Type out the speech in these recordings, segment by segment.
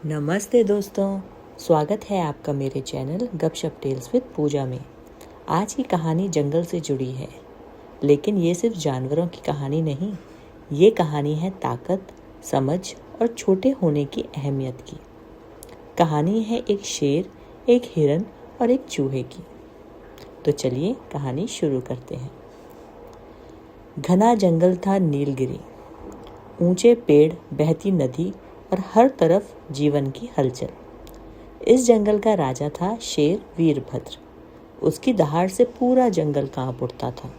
नमस्ते दोस्तों, स्वागत है आपका मेरे चैनल गपशप टेल्स विद पूजा में। आज की कहानी जंगल से जुड़ी है, लेकिन ये सिर्फ जानवरों की कहानी नहीं, ये कहानी है ताकत, समझ और छोटे होने की अहमियत की। कहानी है एक शेर, एक हिरन और एक चूहे की। तो चलिए कहानी शुरू करते हैं। घना जंगल था नीलगिरी, ऊंचे पेड़, बहती नदी और हर तरफ जीवन की हलचल। इस जंगल का राजा था शेर वीरभद्र। उसकी दहाड़ से पूरा जंगल कांप उठता था।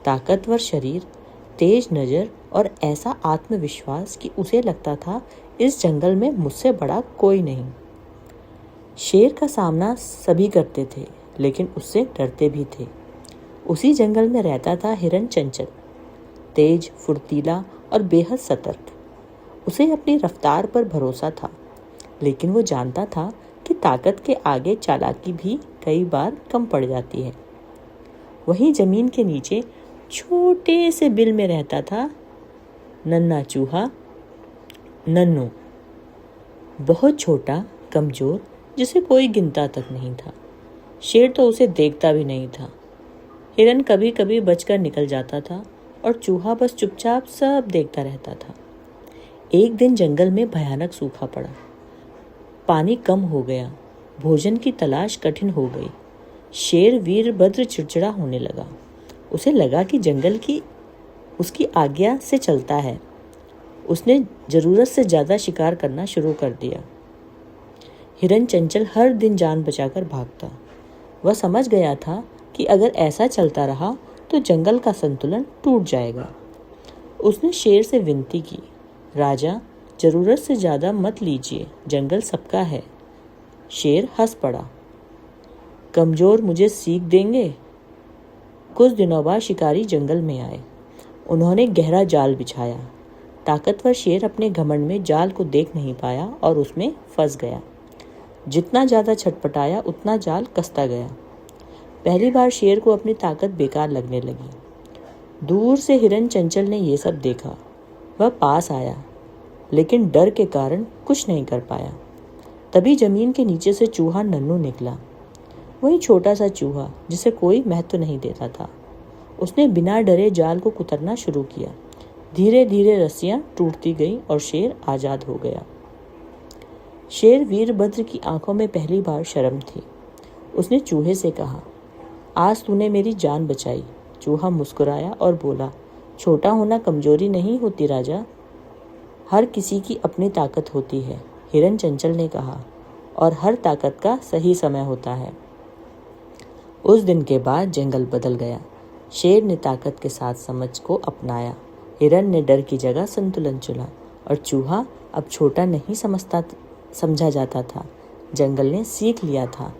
ताकतवर शरीर, तेज नजर और ऐसा आत्मविश्वास कि उसे लगता था इस जंगल में मुझसे बड़ा कोई नहीं। शेर का सामना सभी करते थे, लेकिन उससे डरते भी थे। उसी जंगल में रहता था हिरन चंचल, तेज, फुर्तीला और बेहद सतर्क। उसे अपनी रफ्तार पर भरोसा था, लेकिन वो जानता था कि ताकत के आगे चालाकी भी कई बार कम पड़ जाती है। वहीं जमीन के नीचे छोटे से बिल में रहता था नन्हा चूहा नन्नू, बहुत छोटा, कमजोर, जिसे कोई गिनता तक नहीं था। शेर तो उसे देखता भी नहीं था। हिरन कभी कभी बचकर निकल जाता था और चूहा बस चुपचाप सब देखता रहता था। एक दिन जंगल में भयानक सूखा पड़ा। पानी कम हो गया, भोजन की तलाश कठिन हो गई। शेर वीरभद्र चिड़चिड़ा होने लगा। उसे लगा कि जंगल की उसकी आज्ञा से चलता है। उसने जरूरत से ज्यादा शिकार करना शुरू कर दिया। हिरन चंचल हर दिन जान बचाकर भागता। वह समझ गया था कि अगर ऐसा चलता रहा तो जंगल का संतुलन टूट जाएगा। उसने शेर से विनती की, राजा, जरूरत से ज्यादा मत लीजिए, जंगल सबका है। शेर हंस पड़ा, कमजोर मुझे सीख देंगे। कुछ दिनों बाद शिकारी जंगल में आए। उन्होंने गहरा जाल बिछाया। ताकतवर शेर अपने घमंड में जाल को देख नहीं पाया और उसमें फंस गया। जितना ज्यादा छटपटाया उतना जाल कसता गया। पहली बार शेर को अपनी ताकत बेकार लगने लगी। दूर से हिरन चंचल ने ये सब देखा। वह पास आया, लेकिन डर के कारण कुछ नहीं कर पाया। तभी जमीन के नीचे से चूहा नन्नू निकला। वही छोटा सा चूहा जिसे कोई महत्व नहीं देता था। उसने बिना डरे जाल को कुतरना शुरू किया। धीरे धीरे रस्सियां टूटती गईं और शेर आजाद हो गया। शेर वीरभद्र की आंखों में पहली बार शर्म थी। उसने चूहे से कहा, आज तूने मेरी जान बचाई। चूहा मुस्कुराया और बोला, छोटा होना कमजोरी नहीं होती राजा, हर किसी की अपनी ताकत होती है। हिरन चंचल ने कहा, और हर ताकत का सही समय होता है। उस दिन के बाद जंगल बदल गया। शेर ने ताकत के साथ समझ को अपनाया। हिरन ने डर की जगह संतुलन चुना और चूहा अब छोटा नहीं समझा जाता था। जंगल ने सीख लिया था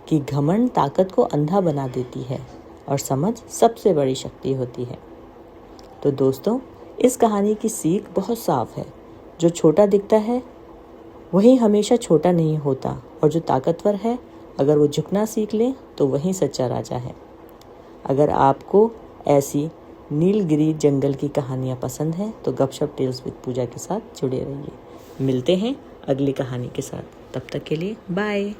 कि घमंड ताकत को अंधा बना देती है और समझ सबसे बड़ी शक्ति होती है। तो दोस्तों, इस कहानी की सीख बहुत साफ है। जो छोटा दिखता है वही हमेशा छोटा नहीं होता, और जो ताकतवर है अगर वो झुकना सीख ले तो वही सच्चा राजा है। अगर आपको ऐसी नीलगिरी जंगल की कहानियाँ पसंद हैं तो गपशप टेल्स विद पूजा के साथ जुड़े रहिए। मिलते हैं अगली कहानी के साथ। तब तक के लिए बाय।